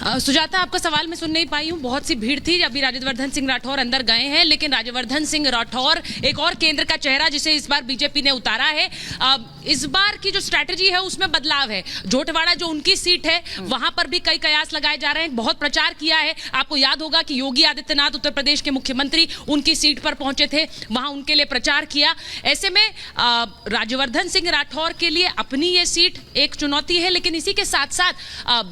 सुजाता, आपका सवाल मैं सुन नहीं पाई हूँ, बहुत सी भीड़ थी। अभी राज्यवर्धन सिंह राठौर अंदर गए हैं, लेकिन राज्यवर्धन सिंह राठौर एक और केंद्र का चेहरा जिसे इस बार बीजेपी ने उतारा है। इस बार की जो स्ट्रैटेजी है उसमें बदलाव है। जोटवाड़ा जो उनकी सीट है वहां पर भी कई कयास लगाए जा रहे हैं। बहुत प्रचार किया है। आपको याद होगा कि योगी आदित्यनाथ उत्तर प्रदेश के मुख्यमंत्री उनकी सीट पर पहुंचे थे, वहां उनके लिए प्रचार किया। ऐसे में राज्यवर्धन सिंह राठौर के लिए अपनी ये सीट एक चुनौती है, लेकिन इसी के साथ साथ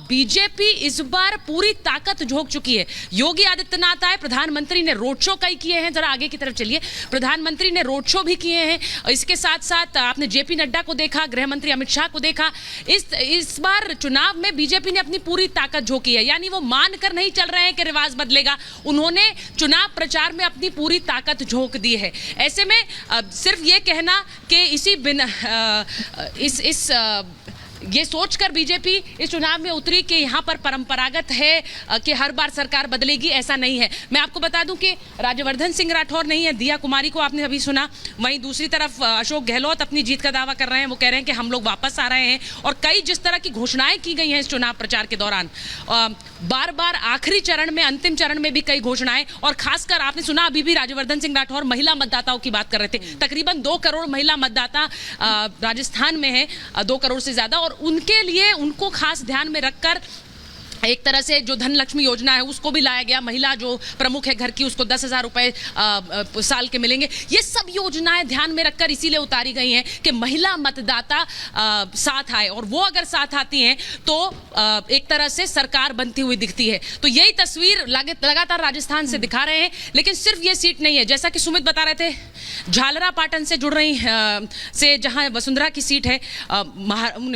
बीजेपी इस बार पूरी ताकत झोंक चुकी है। योगी आदित्यनाथ आए, प्रधानमंत्री ने रोड शो कई किए हैं। जरा आगे की तरफ चलिए। प्रधानमंत्री ने रोड शो भी किए हैं। इसके साथ साथ आपने जेपी नड्डा को देखा, गृह मंत्री अमित शाह को देखा। इस बार चुनाव में बीजेपी ने अपनी पूरी ताकत झोंकी है, यानी वो मानकर नहीं चल रहे हैं कि रिवाज बदलेगा। उन्होंने चुनाव प्रचार में अपनी पूरी ताकत झोंक दी है। ऐसे में सिर्फ ये कहना कि इसी बिना ये सोचकर बीजेपी इस चुनाव में उतरी कि यहाँ पर परंपरागत है कि हर बार सरकार बदलेगी, ऐसा नहीं है। मैं आपको बता दूं कि राज्यवर्धन सिंह राठौर नहीं है, दिया कुमारी को आपने अभी सुना। वहीं दूसरी तरफ अशोक गहलोत अपनी जीत का दावा कर रहे हैं। वो कह रहे हैं कि हम लोग वापस आ रहे हैं। और कई जिस तरह की घोषणाएं की गई हैं इस चुनाव प्रचार के दौरान, बार बार आखिरी चरण में, अंतिम चरण में भी कई घोषणाएं। और खासकर आपने सुना अभी भी राज्यवर्धन सिंह राठौर महिला मतदाताओं की बात कर रहे थे। तकरीबन 2 करोड़ महिला मतदाता राजस्थान में है, 2 करोड़ से ज्यादा। और उनके लिए, उनको खास ध्यान में रखकर एक तरह से जो धन लक्ष्मी योजना है उसको भी लाया गया। महिला जो प्रमुख है घर की, उसको 10,000 रुपए साल के मिलेंगे। ये सब योजनाएं ध्यान में रखकर इसीलिए उतारी गई हैं कि महिला मतदाता साथ आए, और वो अगर साथ आती हैं तो एक तरह से सरकार बनती हुई दिखती है। तो यही तस्वीर लगातार राजस्थान से दिखा रहे हैं। लेकिन सिर्फ ये सीट नहीं है, जैसा कि सुमित बता रहे थे, झालरा पाटन से जुड़ रही से जहां वसुंधरा की सीट है,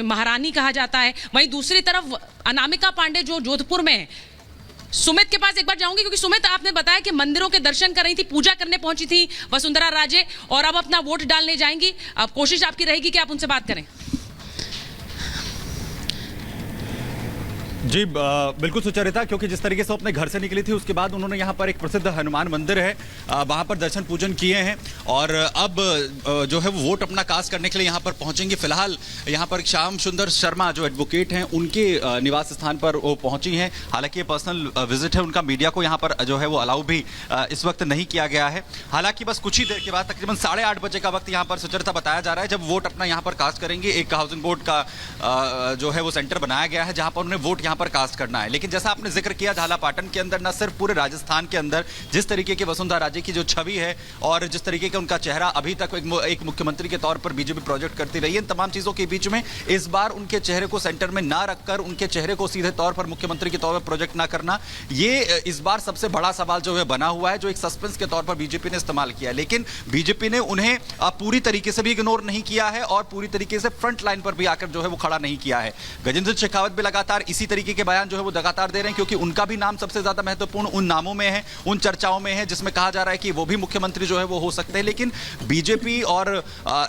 महारानी कहा जाता है। वहीं दूसरी तरफ अनामिका पांडे जो जोधपुर में है। सुमित के पास एक बार जाऊंगी, क्योंकि सुमित, आपने बताया कि मंदिरों के दर्शन कर रही थी, पूजा करने पहुंची थी वसुंधरा राजे, और अब अपना वोट डालने जाएंगी। अब कोशिश आपकी रहेगी कि आप उनसे बात करें। जी बिल्कुल सुचरिता, क्योंकि जिस तरीके से अपने घर से निकली थी उसके बाद उन्होंने यहाँ पर एक प्रसिद्ध हनुमान मंदिर है, वहाँ पर दर्शन पूजन किए हैं। और अब जो है वो वोट अपना कास्ट करने के लिए यहाँ पर पहुँचेंगे। फिलहाल यहाँ पर श्याम सुंदर शर्मा जो एडवोकेट हैं, उनके निवास स्थान पर वो पहुँची हैं। हालांकि ये पर्सनल विजिट है उनका, मीडिया को यहाँ पर जो है वो अलाउ भी इस वक्त नहीं किया गया है। हालांकि बस कुछ ही देर के बाद, तकरीबन 8:30 बजे का वक्त यहाँ पर सुचरिता बताया जा रहा है, जब वोट अपना यहाँ पर कास्ट करेंगे। एक हाउसिंग बोर्ड का जो है वो सेंटर बनाया गया है जहाँ पर उन्हें वोट यहाँ पर कास्ट करना है। लेकिन जैसा आपने जिक्र किया, झाला पाटन के अंदर, न सिर्फ पूरे राजस्थान के अंदर जिस तरीके की वसुंधरा राजे की जो छवि है और जिस तरीके का उनका चेहरा अभी तक एक मुख्यमंत्री के तौर पर बीजेपी प्रोजेक्ट करती रही है, इन तमाम चीजों के बीच में इस बार उनके चेहरे को सेंटर में ना रखकर उनके चेहरे को सीधे तौर पर मुख्यमंत्री के तौर पर प्रोजेक्ट ना करना, ये इस बार सबसे बड़ा सवाल जो है बना हुआ है, जो एक सस्पेंस के तौर पर बीजेपी ने इस्तेमाल किया। लेकिन बीजेपी ने उन्हें पूरी तरीके से भी इग्नोर नहीं किया है और पूरी तरीके से फ्रंट लाइन पर भी आकर जो है वो खड़ा नहीं किया है। गजेंद्र शेखावत भी लगातार इसी तरीके के बयान जो है वो लगातार दे रहे हैं, क्योंकि उनका भी नाम सबसे ज्यादा महत्वपूर्ण उन नामों में है, उन चर्चाओं में है जिसमें कहा जा रहा है कि वो भी मुख्यमंत्री जो है वो हो सकते हैं। लेकिन बीजेपी और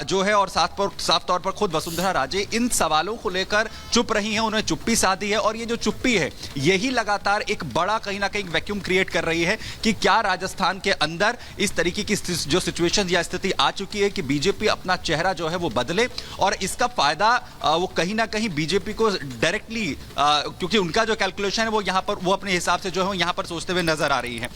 जो है और साफ तौर पर खुद वसुंधरा राजे इन सवालों को लेकर चुप रही हैं, उन्होंने चुप्पी साधी है। और ये जो चुप्पी है, यही लगातार एक बड़ा कहीं ना कहीं वैक्यूम क्रिएट कर रही है कि क्या राजस्थान के अंदर इस तरीके की जो सिचुएशन या स्थिति आ चुकी है कि बीजेपी अपना चेहरा जो है वो बदले, और इसका फायदा वो कहीं ना कहीं बीजेपी को डायरेक्टली, क्योंकि उनका जो कैलकुलेशन है वो यहाँ पर वो अपने हिसाब से जो है यहाँ पर सोचते हुए नजर आ रही है।